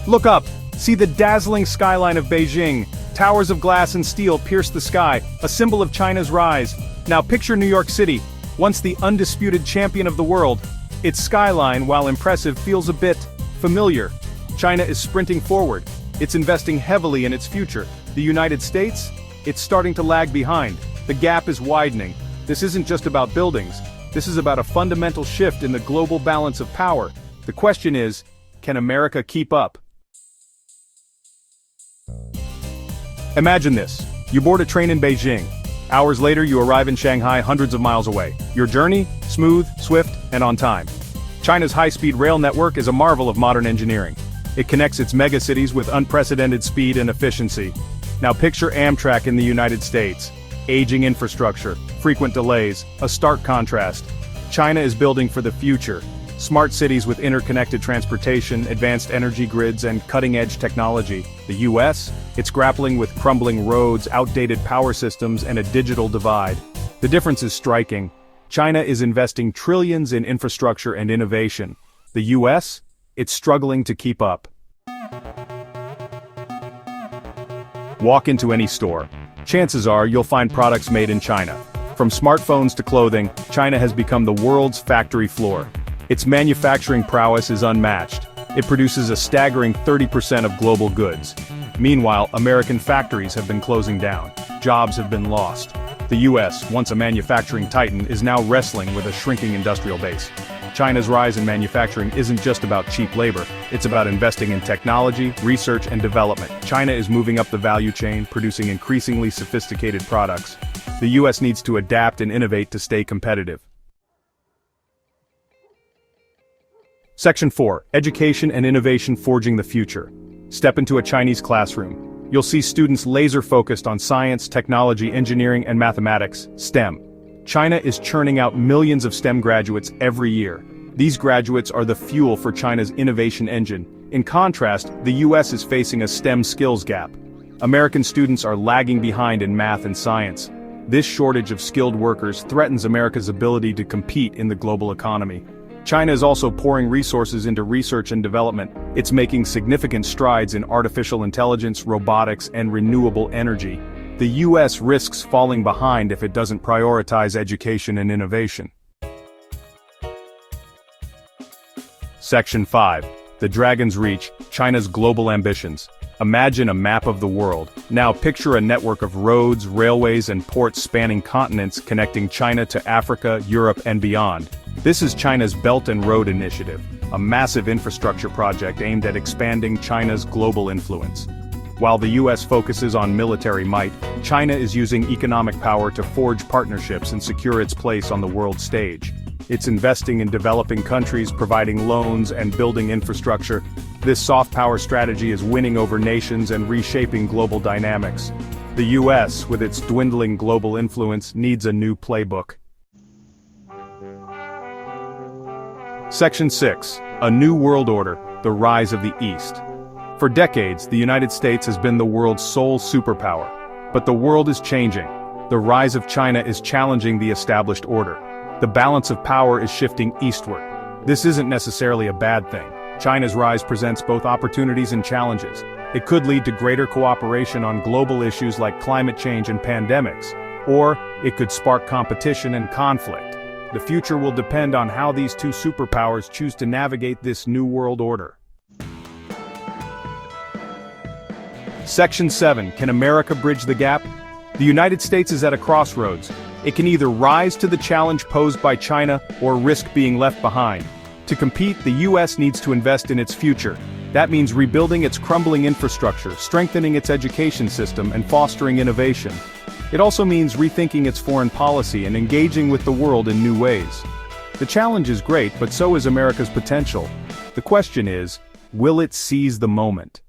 Look up, see the dazzling skyline of Beijing. Towers of glass and steel pierce the sky, a symbol of China's rise. Now picture New York City, once the undisputed champion of the world. Its skyline, while impressive, feels a bit familiar. China is sprinting forward. It's investing heavily in its future. The United States? It's starting to lag behind. The gap is widening. This isn't just about buildings. This is about a fundamental shift in the global balance of power. The question is, can America keep up? Imagine this. You board a train in Beijing. Hours later, you arrive in Shanghai, hundreds of miles away. Your journey? Smooth, swift, and on time. China's high-speed rail network is a marvel of modern engineering. It connects its megacities with unprecedented speed and efficiency. Now picture Amtrak in the United States. Aging infrastructure, frequent delays, a stark contrast. China is building for the future. Smart cities with interconnected transportation, advanced energy grids, and cutting-edge technology. The US? It's grappling with crumbling roads, outdated power systems, and a digital divide. The difference is striking. China is investing trillions in infrastructure and innovation. The US? It's struggling to keep up. Walk into any store. Chances are you'll find products made in China. From smartphones to clothing, China has become the world's factory floor. Its manufacturing prowess is unmatched. It produces a staggering 30% of global goods. Meanwhile, American factories have been closing down. Jobs have been lost. The US, once a manufacturing titan, is now wrestling with a shrinking industrial base. China's rise in manufacturing isn't just about cheap labor, it's about investing in technology, research, and development. China is moving up the value chain, producing increasingly sophisticated products. The US needs to adapt and innovate to stay competitive. Section 4. Education and Innovation Forging the Future. Step into a Chinese classroom. You'll see students laser-focused on science, technology, engineering, and mathematics, STEM. China is churning out millions of STEM graduates every year. These graduates are the fuel for China's innovation engine. In contrast, the US is facing a STEM skills gap. American students are lagging behind in math and science. This shortage of skilled workers threatens America's ability to compete in the global economy. China is also pouring resources into research and development. It's making significant strides in artificial intelligence, robotics, and renewable energy. The US risks falling behind if it doesn't prioritize education and innovation. Section 5. The Dragon's Reach, China's Global Ambitions. Imagine a map of the world. Now picture a network of roads, railways, and ports spanning continents connecting China to Africa, Europe, and beyond. This is China's Belt and Road Initiative, a massive infrastructure project aimed at expanding China's global influence. While the US focuses on military might, China is using economic power to forge partnerships and secure its place on the world stage. It's investing in developing countries, providing loans, and building infrastructure. This soft power strategy is winning over nations and reshaping global dynamics. The US, with its dwindling global influence, needs a new playbook. Section 6. A New World Order, the Rise of the East. For decades, the United States has been the world's sole superpower. But the world is changing. The rise of China is challenging the established order. The balance of power is shifting eastward. This isn't necessarily a bad thing. China's rise presents both opportunities and challenges. It could lead to greater cooperation on global issues like climate change and pandemics, or it could spark competition and conflict. The future will depend on how these two superpowers choose to navigate this new world order. Section 7. Can America bridge the gap? The United States is at a crossroads. It can either rise to the challenge posed by China or risk being left behind. To compete, the US needs to invest in its future. That means rebuilding its crumbling infrastructure, strengthening its education system, and fostering innovation. It also means rethinking its foreign policy and engaging with the world in new ways. The challenge is great, but so is America's potential. The question is, will it seize the moment?